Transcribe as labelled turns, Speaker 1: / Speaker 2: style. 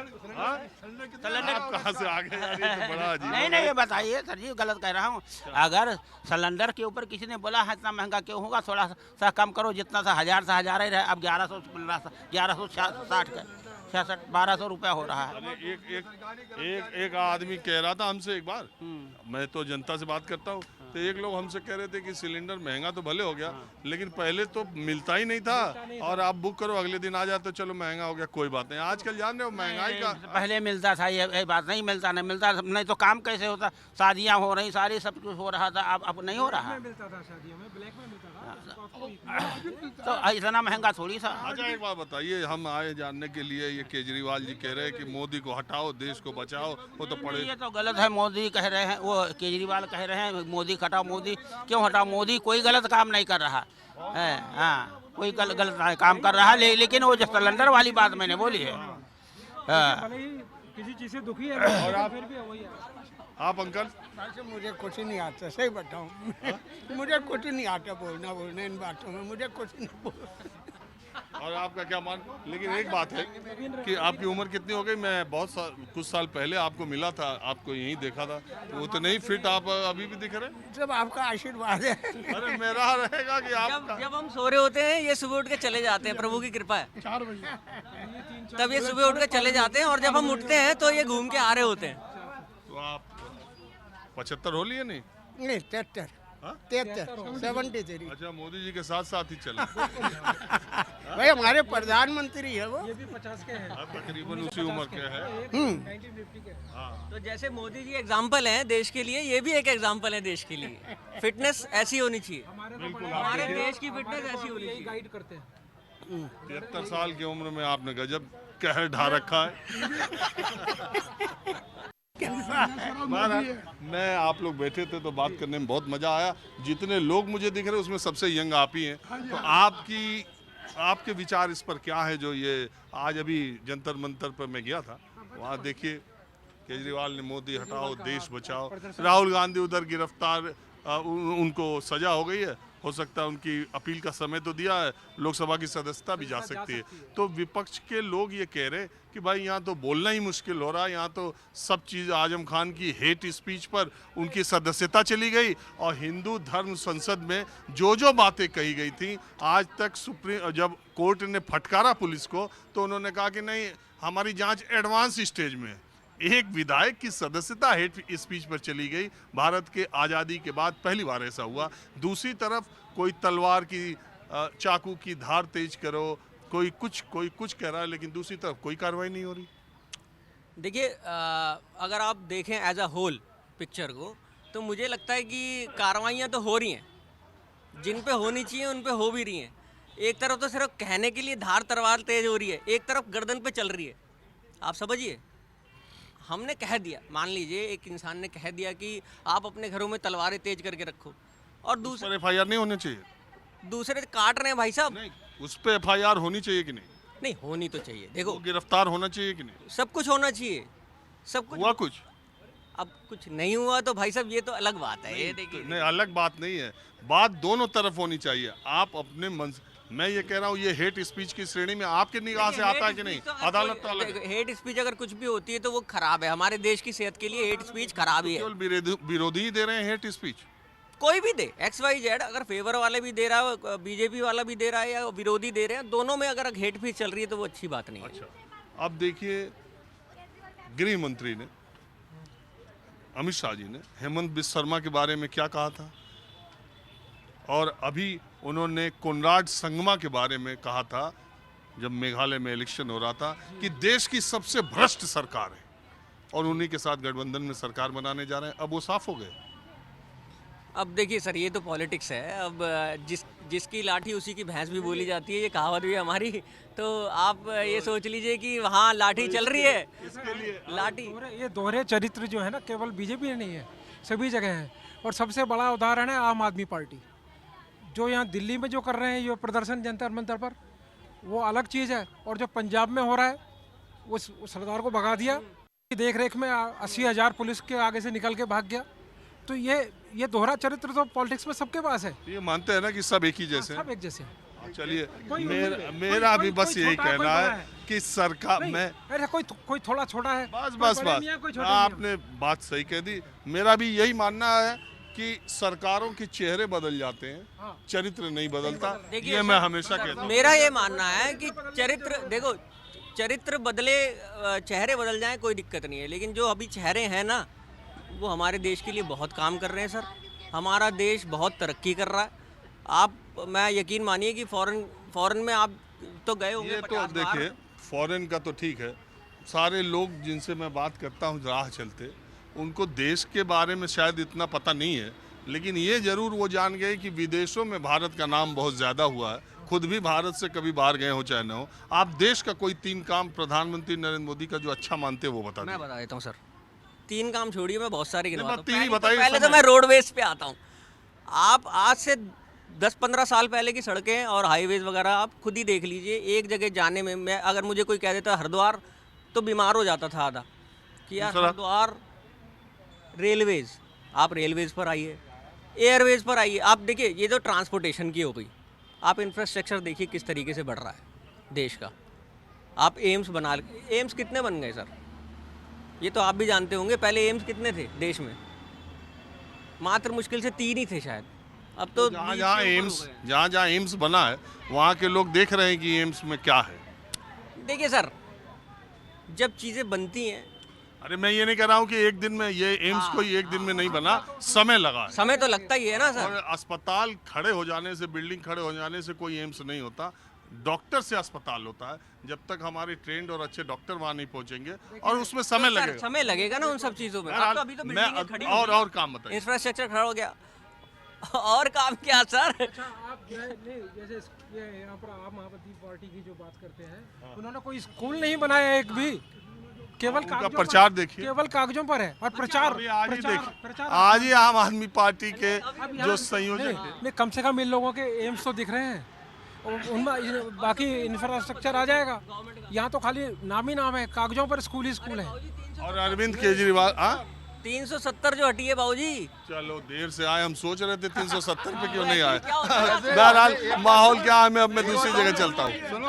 Speaker 1: आप कहाँ से आ गए यार, ये तो बड़ा अजीब
Speaker 2: नहीं नहीं, ये बताइए सर जी, गलत कह रहा हूँ। अगर सिलेंडर के ऊपर किसी ने बोला है इतना महंगा क्यों होगा, थोड़ा सा कम करो, जितना सा 1000 से 1000 ही रहे, अब 1100 मिल रहा, 1160 का 66 1200 रुपया हो रहा है।
Speaker 1: अरे एक आदमी कह रहा था हमसे एक बार, मैं तो जनता से बात करता हूँ, तो एक लोग हमसे कह रहे थे कि सिलेंडर महंगा तो भले हो गया, लेकिन पहले तो मिलता ही नहीं था, और आप बुक करो अगले दिन आ जाए, तो चलो महंगा हो गया कोई बात नहीं। आजकल जान रहे हो महंगाई का,
Speaker 2: पहले मिलता था, ये बात नहीं, मिलता नहीं तो काम कैसे होता, शादियाँ हो रही सारी, सब कुछ हो रहा था, अब नहीं हो रहा।
Speaker 3: मिलता था शादियों में, ब्लैक में मिलता था।
Speaker 2: तो इतना महंगा थोड़ी था।
Speaker 1: अच्छा एक बात बताइए, हम आए जानने के लिए, ये केजरीवाल जी कह रहे हैं कि मोदी को हटाओ, देश को बचाओ, वो तो पड़े।
Speaker 2: ये तो गलत है, मोदी कह रहे हैं, वो केजरीवाल कह रहे हैं मोदी हटाओ, मोदी क्यों हटाओ, मोदी कोई गलत काम नहीं कर रहा है, हाँ कोई गलत काम कर रहा है, लेकिन वो जो सिलेंडर वाली बात मैंने बोली है,
Speaker 3: भले ही किसी चीज से दुखी है, और आप फिर भी वही है।
Speaker 1: आप अंकल?
Speaker 4: मुझे कुछ नहीं आता, सही बताऊं, मुझे कुछ नहीं आता बोलना इन बातों में, मुझे कुछ नहीं बोल।
Speaker 1: और आपका क्या मान, लेकिन एक बात है कि आपकी उम्र कितनी हो गई? मैं कुछ साल पहले आपको मिला था, आपको यहीं देखा था, तो वो तो नहीं फिट, आप अभी भी दिख रहे हैं।
Speaker 4: सब आपका आशीर्वाद है।
Speaker 1: अरे मेरा रहेगा कि आप
Speaker 5: जब हम सो रहे होते हैं ये सुबह उठ के चले जाते हैं, प्रभु की कृपा है।
Speaker 3: 4 बजे
Speaker 5: तब ये सुबह उठ के चले जाते हैं, और जब हम उठते हैं तो ये घूम के आ रहे होते हैं।
Speaker 1: तो आप 75 हो लिए? नहीं
Speaker 4: 73 73।
Speaker 1: अच्छा, मोदी जी के साथ साथ ही चले।
Speaker 4: भाई हमारे प्रधानमंत्री है वो,
Speaker 3: ये भी 50 के हैं,
Speaker 1: तकरीबन उसी उम्र के हैं।
Speaker 3: 1950 के।
Speaker 5: तो जैसे मोदी जी एग्जाम्पल हैं देश के लिए, ये भी एक एग्जाम्पल है देश के लिए। फिटनेस ऐसी होनी चाहिए, हमारे देश की फिटनेस ऐसी होनी चाहिए।
Speaker 3: गाइड करते हैं।
Speaker 1: 73 साल की उम्र में आपने गजब कहर ढा रखा है। मैं आप लोग बैठे थे तो बात करने में बहुत मजा आया। जितने लोग मुझे दिख रहे हैं उसमें सबसे यंग आप ही हैं, तो आपके विचार इस पर क्या है? जो ये आज अभी जंतर मंतर पर मैं गया था, वहाँ देखिए केजरीवाल ने मोदी हटाओ देश बचाओ, राहुल गांधी उधर गिरफ्तार, उनको सजा हो गई है, हो सकता है उनकी अपील का समय तो दिया है, लोकसभा की सदस्यता भी जा सकती है। तो विपक्ष के लोग ये कह रहे कि भाई यहाँ तो बोलना ही मुश्किल हो रहा है, यहाँ तो सब चीज़ आजम खान की हेट स्पीच पर उनकी सदस्यता चली गई, और हिंदू धर्म संसद में जो बातें कही गई थी आज तक, जब कोर्ट ने फटकारा पुलिस को तो उन्होंने कहा कि नहीं हमारी जाँच एडवांस स्टेज में है। एक विधायक की सदस्यता हेट स्पीच पर चली गई, भारत के आज़ादी के बाद पहली बार ऐसा हुआ। दूसरी तरफ कोई तलवार की चाकू की धार तेज करो, कोई कुछ कह रहा है, लेकिन दूसरी तरफ कोई कार्रवाई नहीं हो रही।
Speaker 5: देखिए अगर आप देखें एज अ होल पिक्चर को, तो मुझे लगता है कि कार्रवाइयाँ तो हो रही हैं, जिन पे होनी चाहिए उन पे हो भी रही हैं। एक तरफ तो सिर्फ कहने के लिए धार तलवार तेज हो रही है, एक तरफ गर्दन पे चल रही है। आप समझिए, हमने कह दिया, मान लीजिए एक इंसान ने कह दिया कि आप अपने घरों में तलवारें तेज करके रखो, और दूसरे
Speaker 1: FIR नहीं होनी चाहिए?
Speaker 5: दूसरे काट रहे हैं भाई साहब।
Speaker 1: नहीं, उस पे FIR होनी चाहिए कि नहीं?
Speaker 5: नहीं होनी तो चाहिए। देखो
Speaker 1: गिरफ्तार होना चाहिए कि नहीं?
Speaker 5: सब कुछ होना चाहिए, सब कुछ
Speaker 1: हुआ कुछ?
Speaker 5: अब कुछ नहीं हुआ तो भाई साहब ये तो अलग बात है। ये देखिए,
Speaker 1: नहीं अलग बात नहीं है, बात दोनों तरफ होनी चाहिए। आप अपने मन, मैं ये कह रहा हूँ ये हेट स्पीच की श्रेणी में आपके निगाह से आता है कि नहीं? अदालत तो अलग है।
Speaker 5: हेट स्पीच अगर कुछ भी होती है तो वो खराब है, हमारे देश की सेहत के लिए हेट स्पीच खराब ही है।
Speaker 1: केवल विरोधी ही दे रहे हैं हेट स्पीच?
Speaker 5: कोई भी दे, XYZ, अगर फेवर वाले भी दे रहा है, बीजेपी वाला भी दे रहा है, या विरोधी दे रहे हैं, दोनों में अगर हेट स्पीच चल रही है तो वो अच्छी बात नहीं है।
Speaker 1: अच्छा, अब देखिए गृह मंत्री ने, अमित शाह जी ने हेमंत बिस्वा शर्मा के बारे में क्या कहा था, और अभी उन्होंने कोनराड संगमा के बारे में कहा था जब मेघालय में इलेक्शन हो रहा था कि देश की सबसे भ्रष्ट सरकार है, और उन्हीं के साथ गठबंधन में सरकार बनाने जा रहे हैं। अब वो साफ हो गए।
Speaker 5: अब देखिए सर, ये तो पॉलिटिक्स है। अब जिसकी लाठी उसी की भैंस भी बोली जाती है, ये कहावत भी हमारी। तो आप ये सोच लीजिए कि वहाँ लाठी चल रही है,
Speaker 1: इसके लिए
Speaker 5: लाठी।
Speaker 3: ये दोहरे चरित्र जो है ना, केवल बीजेपी में नहीं है, सभी जगह है। और सबसे बड़ा उदाहरण है आम आदमी पार्टी, जो यहाँ दिल्ली में जो कर रहे हैं ये प्रदर्शन जंतर मंतर पर, वो अलग चीज़ है। और जो पंजाब में हो रहा है, वो सरदार को भगा दिया, देख रेख में 80,000 पुलिस के आगे से निकल के भाग गया। तो ये दोहरा चरित्र तो पॉलिटिक्स में सबके पास है।
Speaker 1: ये मानते हैं ना कि सब एक ही जैसे हैं?
Speaker 3: सब एक जैसे हैं।
Speaker 1: चलिए
Speaker 3: कोई
Speaker 1: मेरा
Speaker 3: कोई-
Speaker 1: मेरा भी
Speaker 3: कोई-
Speaker 1: बस
Speaker 3: कोई
Speaker 1: यही
Speaker 3: छोटा है, कोई
Speaker 1: कहना
Speaker 3: बड़ा
Speaker 1: है
Speaker 3: है।
Speaker 1: कि सरकार
Speaker 3: नहीं,
Speaker 1: मैं
Speaker 3: अरे कोई थोड़ा छोटा है,
Speaker 1: बस
Speaker 3: कोई
Speaker 1: बस
Speaker 3: बड़े
Speaker 1: बस
Speaker 3: मियाँ, कोई छोटे मियाँ।
Speaker 1: आपने बात सही कह दी। मेरा भी यही मानना है कि सरकारों के चेहरे बदल जाते हैं,
Speaker 3: हाँ।
Speaker 1: चरित्र नहीं बदलता।
Speaker 5: देखिए
Speaker 1: ये मैं हमेशा कहता हूँ।
Speaker 5: मेरा ये मानना है कि चरित्र देखो, चरित्र बदले, चेहरे बदल जाएं कोई दिक्कत नहीं है, लेकिन जो अभी चेहरे हैं ना वो हमारे देश के लिए बहुत काम कर रहे हैं सर। हमारा देश बहुत तरक्की कर रहा है। आप, मैं यकीन मानिए कि फॉरेन में आप तो गए होंगे
Speaker 1: ये तो
Speaker 5: 50 बार।
Speaker 1: देखिए फॉरेन का तो ठीक है, सारे लोग जिनसे मैं बात करता हूँ राह चलते, उनको देश के बारे में शायद इतना पता नहीं है, लेकिन ये जरूर वो जान गए कि विदेशों में भारत का नाम बहुत ज़्यादा हुआ है। खुद भी भारत से कभी बाहर गए हो चाहे ना हो। आप देश का कोई 3 काम प्रधानमंत्री नरेंद्र मोदी का जो अच्छा मानते हैं वो बता
Speaker 5: मैं
Speaker 1: दें।
Speaker 5: बता देता हूँ सर, 3 काम छोड़िए, मैं बहुत सारे गिनवाता हूँ।
Speaker 1: 3 ही
Speaker 5: पहले तो-
Speaker 1: बताइए,
Speaker 5: पहले तो
Speaker 1: समय।
Speaker 5: मैं रोडवेज पे आता हूँ। आप आज से 10-15 साल पहले की सड़कें और हाईवेज वगैरह आप खुद ही देख लीजिए। एक जगह जाने में, मैं अगर मुझे कोई कह देता हरिद्वार, तो बीमार हो जाता था आधा कि यार
Speaker 1: दूसरा?
Speaker 5: हरिद्वार। रेलवेज, आप रेलवेज पर आइए, एयरवेज पर आइए। आप देखिए, ये तो ट्रांसपोर्टेशन की हो गई। आप इंफ्रास्ट्रक्चर देखिए किस तरीके से बढ़ रहा है देश का। आप एम्स बना, एम्स कितने बन गए सर? ये तो आप भी जानते होंगे, पहले एम्स कितने थे देश में? मात्र मुश्किल से 3 ही थे शायद। अब तो
Speaker 1: जहाँ
Speaker 5: 20
Speaker 1: जहाँ
Speaker 5: के ऊपर
Speaker 1: एम्स
Speaker 5: हो गए हैं।
Speaker 1: जहाँ एम्स बना है वहाँ के लोग देख रहे हैं कि एम्स में क्या है।
Speaker 5: देखिए सर, जब चीज़ें बनती हैं,
Speaker 1: अरे मैं ये नहीं कह रहा हूँ कि एक दिन में ये एम्स कोई एक दिन में नहीं बना, समय लगा है।
Speaker 5: समय तो लगता ही है ना
Speaker 1: और
Speaker 5: सर।
Speaker 1: अस्पताल खड़े हो जाने से, बिल्डिंग खड़े हो जाने से कोई एम्स नहीं होता। डॉक्टर से अस्पताल होता है। जब तक हमारे ट्रेंड और अच्छे डॉक्टर वहाँ नहीं पहुँचेंगे, और उसमें समय
Speaker 5: सर,
Speaker 1: लगेगा।
Speaker 5: समय लगेगा ना उन सब चीज़ों में। अब तो अभी तो
Speaker 1: मैं
Speaker 5: बिल्डिंगें खड़ी हो
Speaker 1: और काम बताइए।
Speaker 5: इंफ्रास्ट्रक्चर खड़ा हो गया। और काम क्या सर?
Speaker 3: अच्छा, आप जो है नहीं, जैसे ये यहाँ पर आम आदमी पार्टी की जो बात करते हैं, उन्होंने कोई स्कूल नहीं बनाया एक भी, केवल
Speaker 1: उनका
Speaker 3: कागजों
Speaker 1: प्रचार
Speaker 3: पर,
Speaker 1: देखिए।
Speaker 3: केवल कागजों पर है। और प्रचार
Speaker 1: अभी आज ही
Speaker 3: प्रचार-
Speaker 1: देखिए,
Speaker 3: प्रचार
Speaker 1: आज ही आम आदमी पार्टी के
Speaker 3: अब
Speaker 1: जो
Speaker 3: यहाँ-
Speaker 1: संयोजक
Speaker 3: नहीं,
Speaker 1: हैं,
Speaker 3: नहीं, कम से कम इन लोगों के एम्स तो दिख रहे हैं, उनमें बाकी इंफ्रास्ट्रक्चर आ जाएगा। यहाँ तो खाली नाम ही नाम है, कागजों पर स्कूल ही स्कूल है।
Speaker 1: और अरविंद केजरीवाल
Speaker 5: 370 जो हटी है बाबूजी।
Speaker 1: चलो देर से आए, हम सोच रहे थे 370 पे क्यों नहीं आए।
Speaker 5: क्या होता है?
Speaker 1: बहरहाल माहौल क्या है, मैं अब मैं दूसरी जगह चलता हूँ।